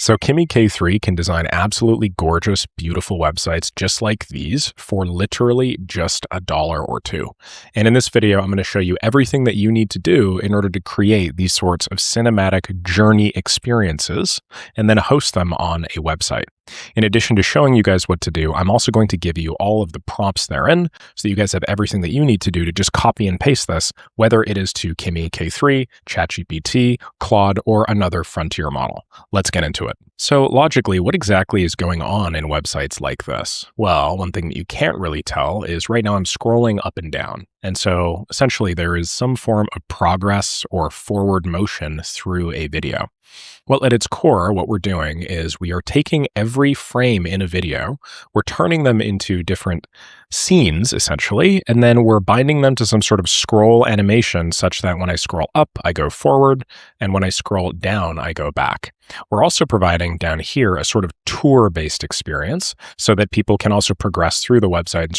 So Kimi K3 can design absolutely gorgeous, beautiful websites just like these for literally just $1 or $2. And in this video, I'm going to show you everything that you need to do in order to create these sorts of cinematic journey experiences and then host them on a website. In addition to showing you guys what to do, I'm also going to give you all of the prompts therein so that you guys have everything that you need to do to just copy and paste this, whether it is to Kimi K3, ChatGPT, Claude, or another frontier model. Let's get into it. So logically, what exactly is going on in websites like this? Well, one thing that you can't really tell is right now I'm scrolling up and down. And so essentially there is some form of progress or forward motion through a video. Well, at its core, what we're doing is we are taking every frame in a video, we're turning them into different scenes, essentially, and then we're binding them to some sort of scroll animation such that when I scroll up, I go forward, and when I scroll down, I go back. We're also providing down here a sort of tour-based experience so that people can also progress through the website and